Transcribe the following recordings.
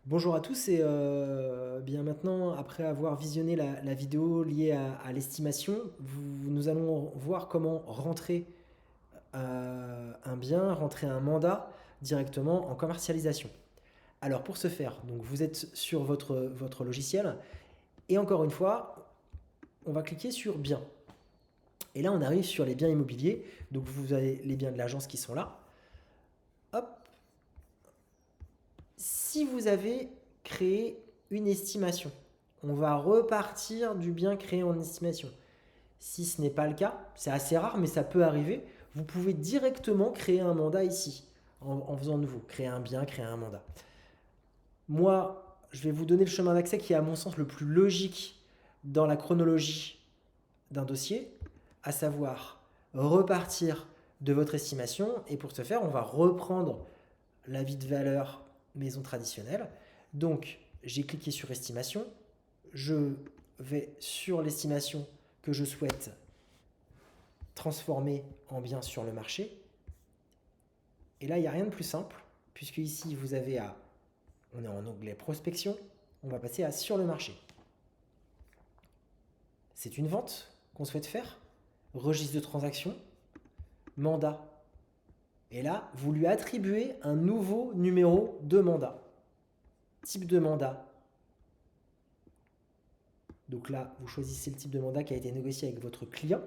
Bonjour à tous et bien maintenant, après avoir visionné la vidéo liée à l'estimation, nous allons voir comment rentrer un bien, rentrer un mandat directement en commercialisation. Alors pour ce faire, donc vous êtes sur votre logiciel et encore une fois, on va cliquer sur biens. Et là, on arrive sur les biens immobiliers. Donc vous avez les biens de l'agence qui sont là. Hop, si vous avez créé une estimation, on va repartir du bien créé en estimation. Si ce n'est pas le cas, c'est assez rare, mais ça peut arriver, vous pouvez directement créer un mandat ici, en faisant nouveau, créer un bien, créer un mandat. Moi, je vais vous donner le chemin d'accès qui est à mon sens le plus logique dans la chronologie d'un dossier, à savoir repartir de votre estimation, et pour ce faire, on va reprendre l'avis de valeur maison traditionnelle. Donc, j'ai cliqué sur estimation. Je vais sur l'estimation que je souhaite transformer en bien sur le marché. Et là, il n'y a rien de plus simple, puisque ici, on est en onglet prospection, on va passer à sur le marché. C'est une vente qu'on souhaite faire, registre de transaction, mandat. Et là, vous lui attribuez un nouveau numéro de mandat. Type de mandat. Donc là, vous choisissez le type de mandat qui a été négocié avec votre client.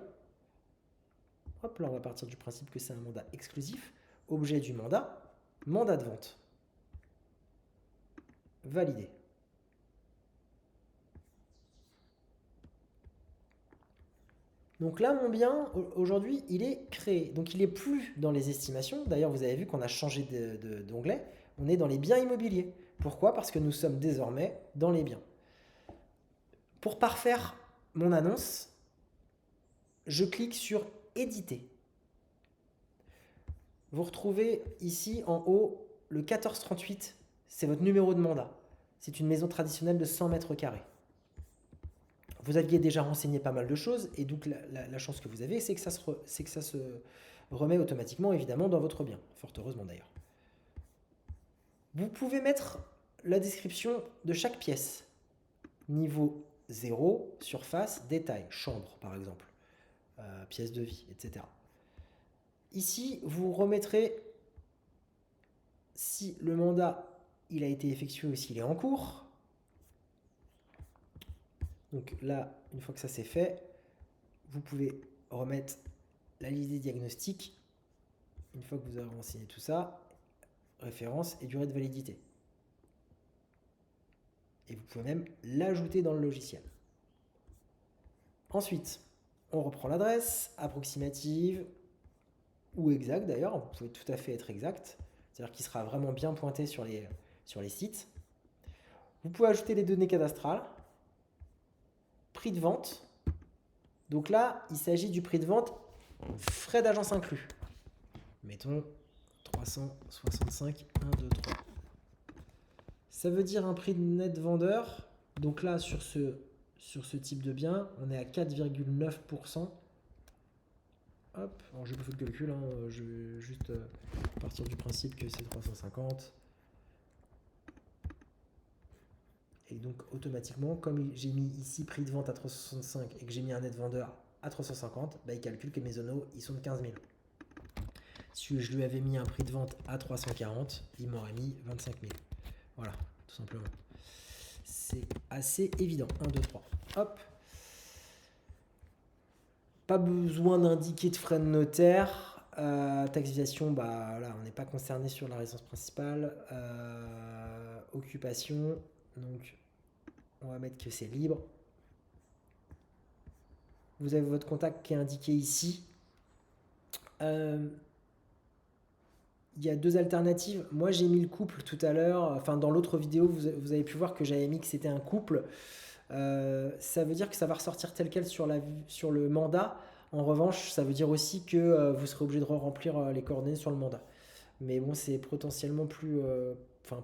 Hop, là, on va partir du principe que c'est un mandat exclusif. Objet du mandat, mandat de vente. Validé. Donc là, mon bien, aujourd'hui, il est créé. Donc il n'est plus dans les estimations. D'ailleurs, vous avez vu qu'on a changé d'onglet. On est dans les biens immobiliers. Pourquoi? Parce que nous sommes désormais dans les biens. Pour parfaire mon annonce, je clique sur éditer. Vous retrouvez ici en haut le 1438, c'est votre numéro de mandat. C'est une maison traditionnelle de 100 mètres carrés. Vous aviez déjà renseigné pas mal de choses et donc la chance que vous avez, c'est que ça se remet automatiquement évidemment dans votre bien. Fort heureusement d'ailleurs. Vous pouvez mettre la description de chaque pièce. Niveau 0, surface, détail, chambre par exemple, pièce de vie, etc. Ici, vous remettrez si le mandat il a été effectué ou s'il est en cours. Donc là, une fois que ça c'est fait, vous pouvez remettre la liste des diagnostics. Une fois que vous avez renseigné tout ça, référence et durée de validité. Et vous pouvez même l'ajouter dans le logiciel. Ensuite, on reprend l'adresse approximative ou exacte d'ailleurs. Vous pouvez tout à fait être exact. C'est-à-dire qu'il sera vraiment bien pointé sur les sites. Vous pouvez ajouter les données cadastrales. Prix de vente. Donc là, il s'agit du prix de vente frais d'agence inclus. Mettons 365, 1, 2, 3. Ça veut dire un prix de net vendeur. Donc là, sur ce type de bien, on est à 4,9%. Hop, alors je vais pas faire le calcul, hein, je vais juste partir du principe que c'est 350. Et donc automatiquement, comme j'ai mis ici prix de vente à 365 et que j'ai mis un net vendeur à 350, bah, il calcule que mes zonos ils sont de 15 000. Si je lui avais mis un prix de vente à 340, il m'aurait mis 25 000. Voilà, tout simplement. C'est assez évident. 1, 2, 3. Hop. Pas besoin d'indiquer de frais de notaire. Taxation, bah là, on n'est pas concerné sur la résidence principale. Occupation, donc on va mettre que c'est libre. Vous avez votre contact qui est indiqué ici. Il y a deux alternatives. Moi, j'ai mis le couple tout à l'heure. Enfin, dans l'autre vidéo, vous avez pu voir que j'avais mis que c'était un couple. Ça veut dire que ça va ressortir tel quel sur le mandat. En revanche, ça veut dire aussi que vous serez obligé de remplir les coordonnées sur le mandat. Mais bon, c'est potentiellement plus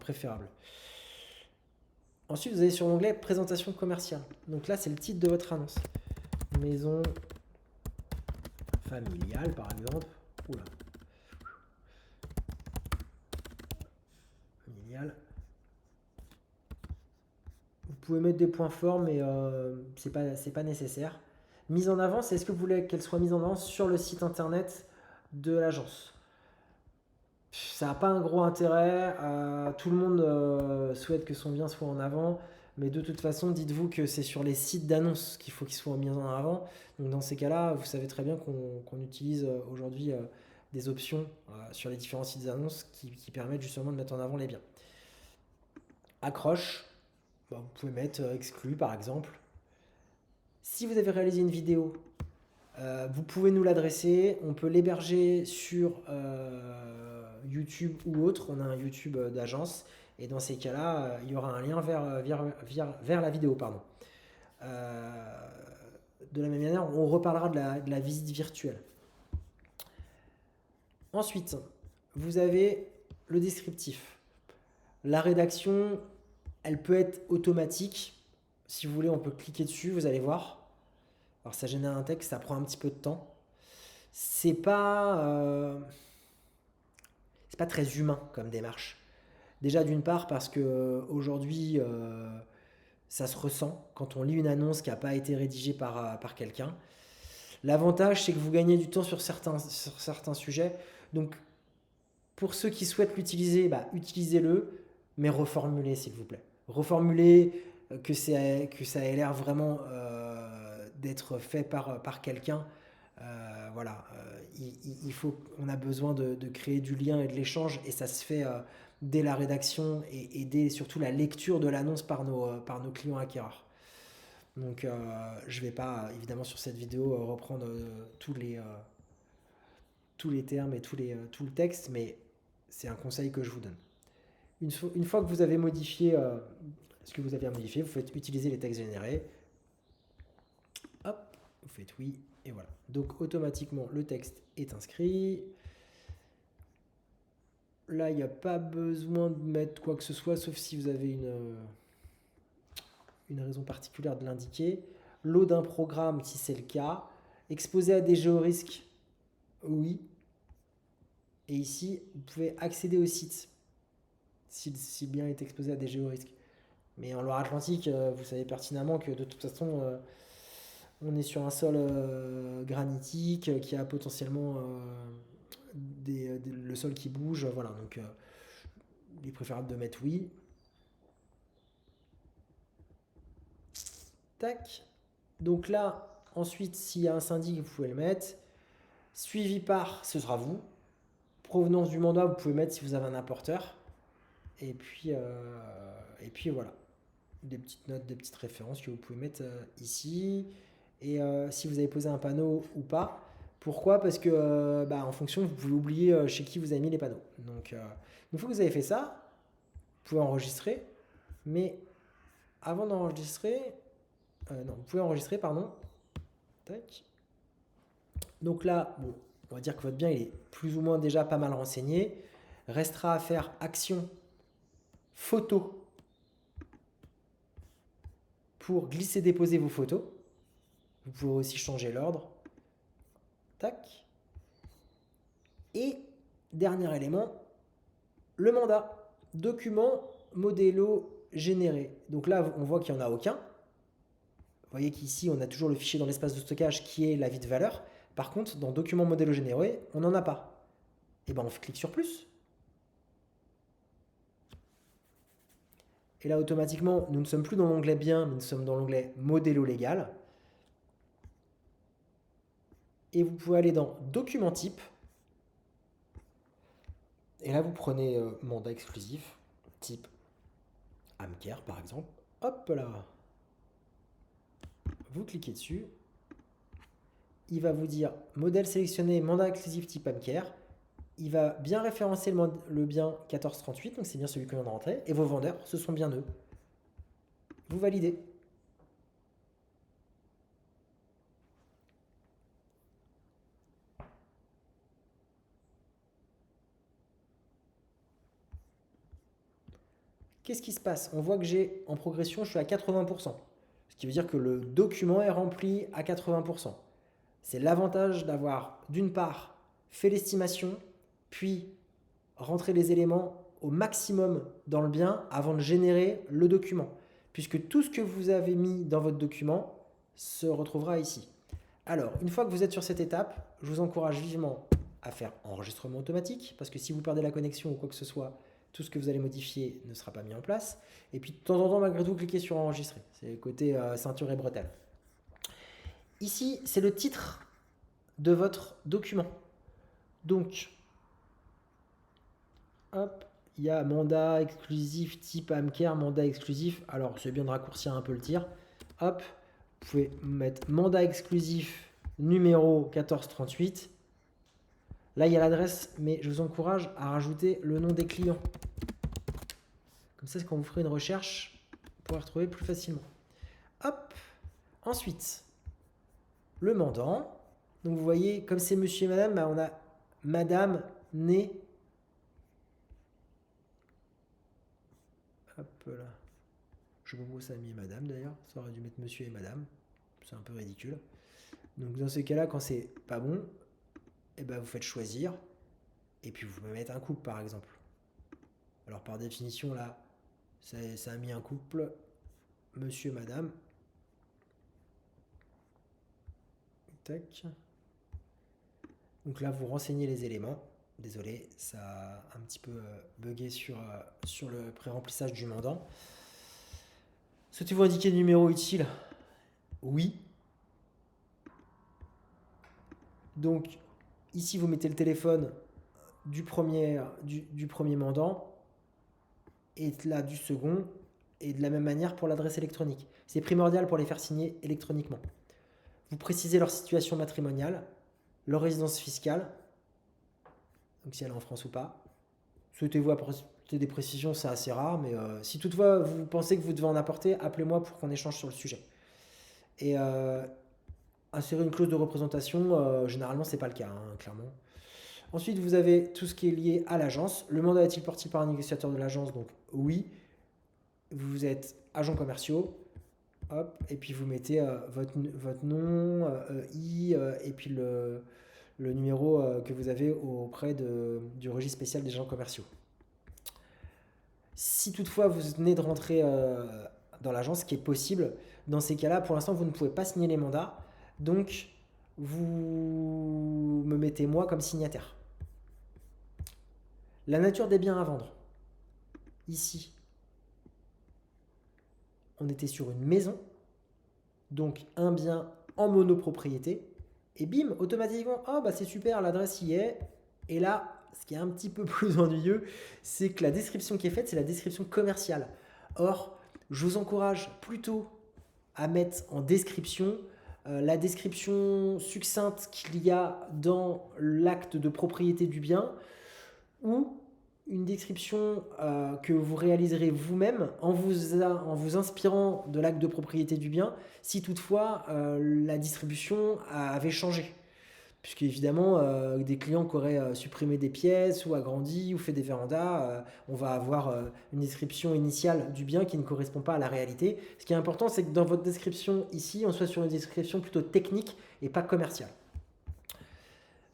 préférable. Ensuite, vous allez sur l'onglet présentation commerciale. Donc là, c'est le titre de votre annonce. Maison familiale, par exemple. Oula. Familiale. pouvez mettre des points forts, mais c'est pas nécessaire. Mise en avant, c'est est-ce que vous voulez qu'elle soit mise en avant sur le site internet de l'agence? Ça n'a pas un gros intérêt. Tout le monde souhaite que son bien soit en avant. Mais de toute façon, dites-vous que c'est sur les sites d'annonces qu'il faut qu'ils soient mis en avant. Donc dans ces cas-là, vous savez très bien qu'on utilise aujourd'hui des options sur les différents sites d'annonces qui permettent justement de mettre en avant les biens. Accroche, bah, vous pouvez mettre exclu par exemple. Si vous avez réalisé une vidéo, vous pouvez nous l'adresser. On peut l'héberger sur YouTube ou autre. On a un YouTube d'agence. Et dans ces cas-là, il y aura un lien vers la vidéo. Pardon. De la même manière, on reparlera de la visite virtuelle. Ensuite, vous avez le descriptif. La rédaction, elle peut être automatique. Si vous voulez, on peut cliquer dessus, vous allez voir. Alors ça génère un texte, ça prend un petit peu de temps. C'est pas très humain comme démarche. Déjà d'une part parce que aujourd'hui, ça se ressent quand on lit une annonce qui n'a pas été rédigée par quelqu'un. L'avantage, c'est que vous gagnez du temps sur certains sujets. Donc, pour ceux qui souhaitent l'utiliser, utilisez-le, mais reformulez s'il vous plaît. Reformulez que ça ait l'air vraiment d'être fait par quelqu'un. Voilà, on a besoin de créer du lien et de l'échange, et ça se fait dès la rédaction et dès surtout la lecture de l'annonce par nos clients acquéreurs. Donc je ne vais pas évidemment sur cette vidéo reprendre tous les termes et tout le texte, mais c'est un conseil que je vous donne. Une fois que vous avez modifié ce que vous avez à modifier, vous faites utiliser les textes générés. Hop, vous faites oui, et voilà. Donc automatiquement, le texte est inscrit. Là, il n'y a pas besoin de mettre quoi que ce soit, sauf si vous avez une raison particulière de l'indiquer. Lot d'un programme, si c'est le cas. Exposé à des géorisques, oui. Et ici, vous pouvez accéder au site, si le bien est exposé à des géorisques. Mais en Loire-Atlantique, vous savez pertinemment que de toute façon, on est sur un sol granitique qui a potentiellement le sol qui bouge. Voilà, donc il est préférable de mettre oui. Tac. Donc là, ensuite, s'il y a un syndic, vous pouvez le mettre. Suivi par, ce sera vous. Provenance du mandat, vous pouvez mettre si vous avez un apporteur. Et puis voilà. Des petites notes, des petites références que vous pouvez mettre ici. Et si vous avez posé un panneau ou pas. Pourquoi? Parce que en fonction, vous pouvez oublier chez qui vous avez mis les panneaux. Donc, une fois que vous avez fait ça, vous pouvez enregistrer. Mais avant d'enregistrer, vous pouvez enregistrer, pardon. Tac. Donc là, bon, on va dire que votre bien il est plus ou moins déjà pas mal renseigné. Restera à faire action photo pour glisser-déposer vos photos. Vous pouvez aussi changer l'ordre. Tac. Et dernier élément, le mandat. Document modélo généré. Donc là, on voit qu'il n'y en a aucun. Vous voyez qu'ici, on a toujours le fichier dans l'espace de stockage qui est l'avis de valeur. Par contre, dans document modélo généré, on n'en a pas. Et bien, on clique sur plus. Et là, automatiquement, nous ne sommes plus dans l'onglet bien, mais nous sommes dans l'onglet modélo légal. Et vous pouvez aller dans document type. Et là, vous prenez mandat exclusif, type Amcare par exemple. Hop là. Vous cliquez dessus. Il va vous dire modèle sélectionné, mandat exclusif type Amcare. Il va bien référencer le bien 1438, donc c'est bien celui que l'on a rentré. Et vos vendeurs, ce sont bien eux. Vous validez. Qu'est-ce qui se passe? On voit que j'ai en progression, je suis à 80%. Ce qui veut dire que le document est rempli à 80%. C'est l'avantage d'avoir, d'une part, fait l'estimation, puis rentré les éléments au maximum dans le bien avant de générer le document. puisque tout ce que vous avez mis dans votre document se retrouvera ici. Alors, une fois que vous êtes sur cette étape, je vous encourage vivement à faire enregistrement automatique, parce que si vous perdez la connexion ou quoi que ce soit, tout ce que vous allez modifier ne sera pas mis en place. Et puis de temps en temps, malgré tout, cliquez sur enregistrer. C'est le côté ceinture et bretelle. Ici, c'est le titre de votre document. Donc, hop, il y a mandat exclusif type Amcare, mandat exclusif. Alors, c'est bien de raccourcir un peu le tir. Hop, vous pouvez mettre mandat exclusif numéro 1438. Là, il y a l'adresse, mais je vous encourage à rajouter le nom des clients. Comme ça, quand vous ferez une recherche, vous pourrez retrouver plus facilement. Hop. Ensuite, le mandant. Donc, vous voyez, comme c'est monsieur et madame, on a madame, né. Hop là. Je sais pas pourquoi ça a mis madame d'ailleurs. Ça aurait dû mettre monsieur et madame. C'est un peu ridicule. Donc, dans ces cas-là, quand c'est pas bon, eh ben, vous faites choisir. Et puis, vous pouvez mettre un couple, par exemple. Alors, par définition, là, ça a mis un couple, monsieur, madame. Tac. Donc là, vous renseignez les éléments. Désolé, ça a un petit peu bugué sur le pré-remplissage du mandant. Souhaitez-vous indiquer le numéro utile? Oui. Donc, ici, vous mettez le téléphone du premier mandant et là du second, et de la même manière pour l'adresse électronique. C'est primordial pour les faire signer électroniquement. Vous précisez leur situation matrimoniale, leur résidence fiscale, donc si elle est en France ou pas. Souhaitez-vous apporter des précisions, c'est assez rare, mais si toutefois vous pensez que vous devez en apporter, appelez-moi pour qu'on échange sur le sujet. Et insérer une clause de représentation, généralement c'est pas le cas, hein, clairement. Ensuite, vous avez tout ce qui est lié à l'agence. Le mandat est-il porté par un négociateur de l'agence? Donc oui. Vous êtes agents commerciaux. Hop, et puis vous mettez votre nom, et puis le numéro que vous avez auprès du registre spécial des agents commerciaux. Si toutefois vous venez de rentrer dans l'agence, ce qui est possible, dans ces cas-là, pour l'instant, vous ne pouvez pas signer les mandats. Donc, vous me mettez moi comme signataire. La nature des biens à vendre. Ici, on était sur une maison, donc un bien en monopropriété, et bim, automatiquement, oh bah c'est super, l'adresse y est. Et là, ce qui est un petit peu plus ennuyeux, c'est que la description qui est faite, c'est la description commerciale. Or, je vous encourage plutôt à mettre en description la description succincte qu'il y a dans l'acte de propriété du bien, ou une description que vous réaliserez vous-même en vous inspirant de l'acte de propriété du bien, si toutefois la distribution avait changé. Puisque évidemment, des clients qui auraient supprimé des pièces ou agrandi ou fait des vérandas, on va avoir une description initiale du bien qui ne correspond pas à la réalité. Ce qui est important, c'est que dans votre description ici, on soit sur une description plutôt technique et pas commerciale.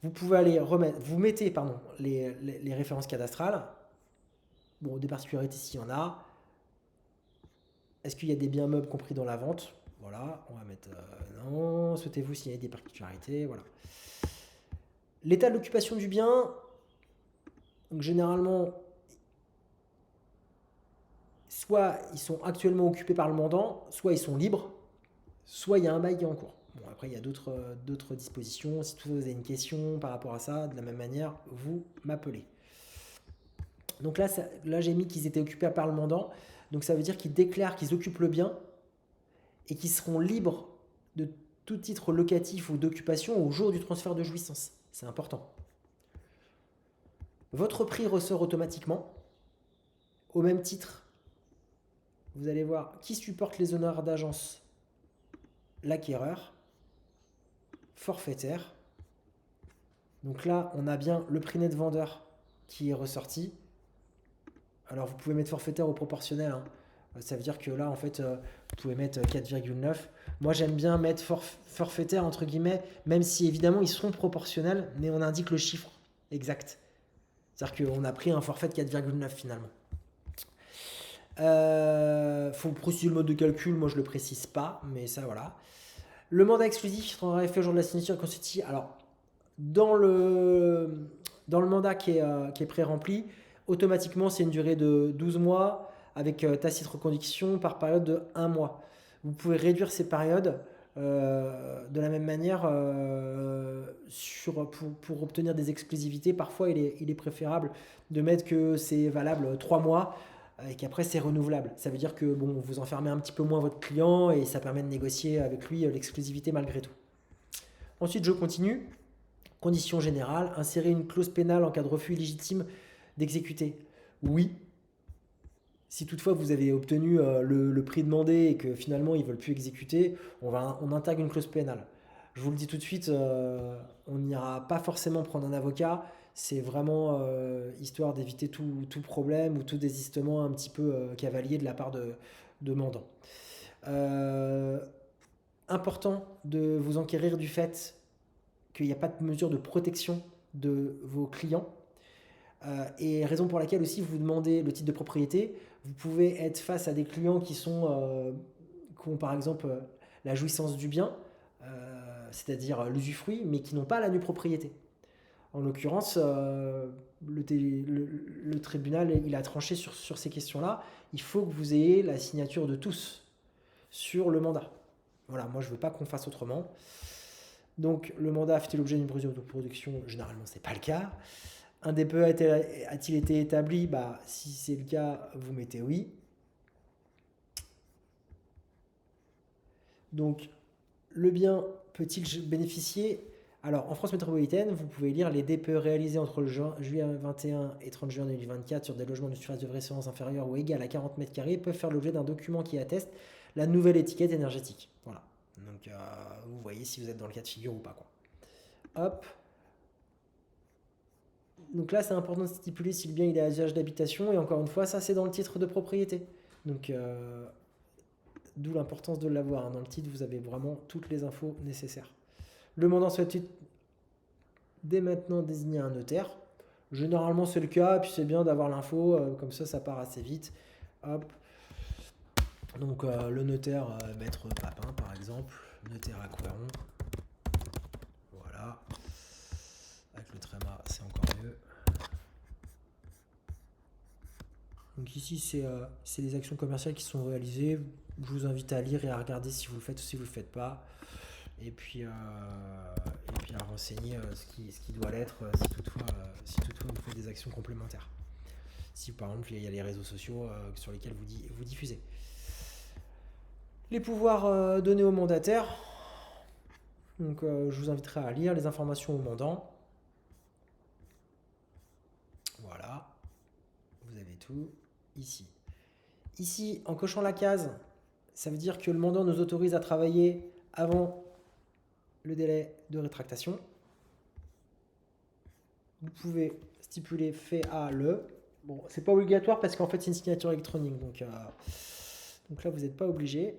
Vous pouvez aller remettre, vous mettez les références cadastrales. Bon, des particularités s'il y en a. Est-ce qu'il y a des biens meubles compris dans la vente? Voilà, on va mettre non. Souhaitez-vous signaler des particularités? Voilà. L'état de l'occupation du bien, donc généralement, soit ils sont actuellement occupés par le mandant, soit ils sont libres, soit il y a un bail qui est en cours. Bon, après, il y a d'autres dispositions. Si vous avez une question par rapport à ça, de la même manière, vous m'appelez. Donc là j'ai mis qu'ils étaient occupés par le mandant. Donc ça veut dire qu'ils déclarent qu'ils occupent le bien et qu'ils seront libres de tout titre locatif ou d'occupation au jour du transfert de jouissance. C'est important. Votre prix ressort automatiquement. Au même titre, vous allez voir qui supporte les honoraires d'agence. L'acquéreur, forfaitaire. Donc là, on a bien le prix net vendeur qui est ressorti. Alors vous pouvez mettre forfaitaire ou proportionnel, hein. Ça veut dire que là en fait vous pouvez mettre 4,9. Moi j'aime bien mettre forfaitaire entre guillemets, même si évidemment ils seront proportionnels, mais on indique le chiffre exact. C'est-à-dire qu'on a pris un forfait de 4,9 finalement. Faut préciser le mode de calcul, moi je le précise pas, mais ça voilà. Le mandat exclusif sera effet au jour de la signature constitue. Alors, dans le, dans le mandat qui est pré-rempli, automatiquement c'est une durée de 12 mois avec tacite reconduction par période de 1 mois. Vous pouvez réduire ces périodes de la même manière pour obtenir des exclusivités. Parfois il est préférable de mettre que c'est valable 3 mois et qu'après c'est renouvelable. Ça veut dire que bon, vous enfermez un petit peu moins votre client et ça permet de négocier avec lui l'exclusivité malgré tout. Ensuite, je continue. Condition générale, insérer une clause pénale en cas de refus illégitime d'exécuter. Oui, si toutefois vous avez obtenu le prix demandé et que finalement ils ne veulent plus exécuter, on intègre une clause pénale. Je vous le dis tout de suite, on n'ira pas forcément prendre un avocat. C'est vraiment histoire d'éviter tout problème ou tout désistement un petit peu cavalier de la part de mandants. Important de vous enquérir du fait qu'il n'y a pas de mesure de protection de vos clients. Et raison pour laquelle aussi vous demandez le titre de propriété. Vous pouvez être face à des clients qui ont par exemple la jouissance du bien, c'est-à-dire l'usufruit, mais qui n'ont pas la nue propriété. En l'occurrence, le tribunal il a tranché sur ces questions-là. Il faut que vous ayez la signature de tous sur le mandat. Voilà, moi je ne veux pas qu'on fasse autrement. Donc le mandat a-t-il l'objet d'une procédure de production? Généralement, ce n'est pas le cas. Un DPE a-t-il été établi? Si c'est le cas, vous mettez oui. Donc, le bien peut-il bénéficier? Alors, en France métropolitaine, vous pouvez lire les DPE réalisés entre le juillet 21 et 30 juin 2024 sur des logements de surface de référence inférieure ou égale à 40 mètres carrés peuvent faire l'objet d'un document qui atteste la nouvelle étiquette énergétique. Voilà. Donc, vous voyez si vous êtes dans le cas de figure ou pas, quoi. Hop. Donc là, c'est important de stipuler si le bien il est à usage d'habitation. Et encore une fois, ça, c'est dans le titre de propriété. Donc, d'où l'importance de l'avoir. Dans le titre, vous avez vraiment toutes les infos nécessaires. Le mandant souhaite dès maintenant désigner un notaire. Généralement, c'est le cas. Et puis, c'est bien d'avoir l'info. Comme ça part assez vite. Hop. Donc, le notaire, maître Papin, par exemple. Notaire à Couëron. Voilà. Avec le tréma, c'est encore mieux. Donc ici, c'est les actions commerciales qui sont réalisées. Je vous invite à lire et à regarder si vous le faites ou si vous ne le faites pas. Et puis à renseigner ce qui doit l'être si toutefois vous faites des actions complémentaires. Si par exemple, il y a les réseaux sociaux sur lesquels vous diffusez. Les pouvoirs donnés au mandataire. Donc je vous inviterai à lire les informations au mandant. Voilà. Vous avez tout ici. Ici, en cochant la case, ça veut dire que le mandant nous autorise à travailler avant le délai de rétractation. Vous pouvez stipuler fait à le. Bon, c'est pas obligatoire parce qu'en fait c'est une signature électronique, donc là vous n'êtes pas obligé.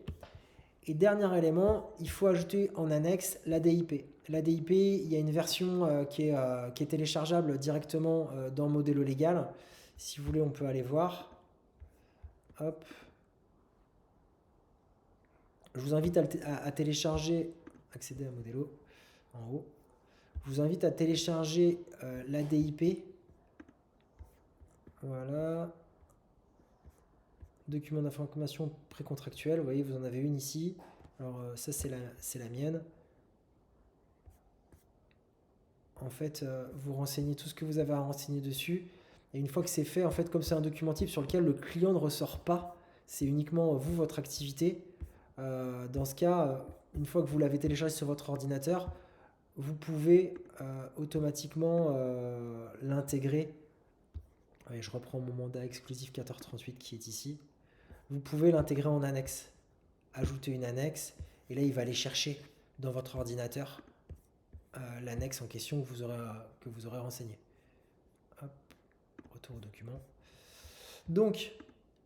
Et dernier élément, il faut ajouter en annexe l'ADIP. L'ADIP, il y a une version qui est téléchargeable directement dans Modelo Légal. Si vous voulez, on peut aller voir. Hop. Je vous invite à télécharger, accéder à Modelo en haut. Je vous invite à télécharger l'ADIP. Voilà. Document d'information précontractuelle. Vous voyez, vous en avez une ici. Alors ça, c'est la mienne. En fait, vous renseignez tout ce que vous avez à renseigner dessus. Et une fois que c'est fait, en fait, comme c'est un document type sur lequel le client ne ressort pas, c'est uniquement vous, votre activité. Dans ce cas, une fois que vous l'avez téléchargé sur votre ordinateur, vous pouvez automatiquement l'intégrer. Ouais, je reprends mon mandat exclusif 1438 qui est ici. Vous pouvez l'intégrer en annexe. Ajouter une annexe. Et là, il va aller chercher dans votre ordinateur l'annexe en question que vous aurez renseigné. Hop, retour au document. Donc,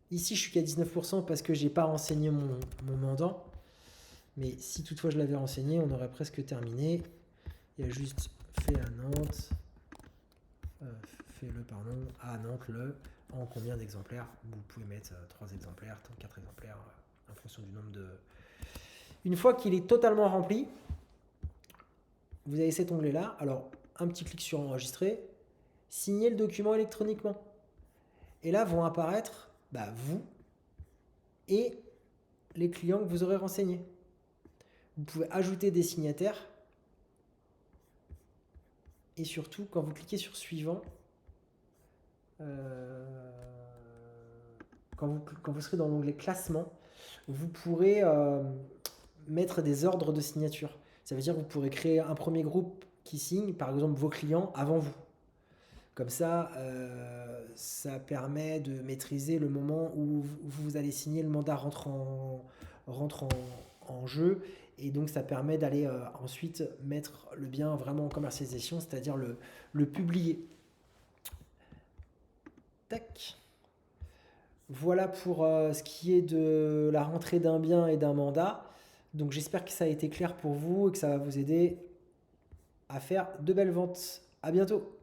ici, je suis qu'à 19% parce que je n'ai pas renseigné mon mandant. Mais si toutefois je l'avais renseigné, on aurait presque terminé. Il y a juste fait à Nantes. Fais-le, pardon. À Nantes, en combien d'exemplaires. Vous pouvez mettre 3 exemplaires, 4 exemplaires, en fonction du nombre de... Une fois qu'il est totalement rempli, vous avez cet onglet-là. Alors, un petit clic sur enregistrer, signer le document électroniquement. Et là vont apparaître vous et les clients que vous aurez renseignés. Vous pouvez ajouter des signataires. Et surtout, quand vous cliquez sur suivant, quand vous serez dans l'onglet classement, vous pourrez mettre des ordres de signature. Ça veut dire que vous pourrez créer un premier groupe qui signe, par exemple vos clients, avant vous. Comme ça, ça permet de maîtriser le moment où vous allez signer, le mandat rentre en jeu. Et donc, ça permet d'aller ensuite mettre le bien vraiment en commercialisation, c'est-à-dire le publier. Tac. Voilà pour ce qui est de la rentrée d'un bien et d'un mandat. Donc, j'espère que ça a été clair pour vous et que ça va vous aider à faire de belles ventes. À bientôt.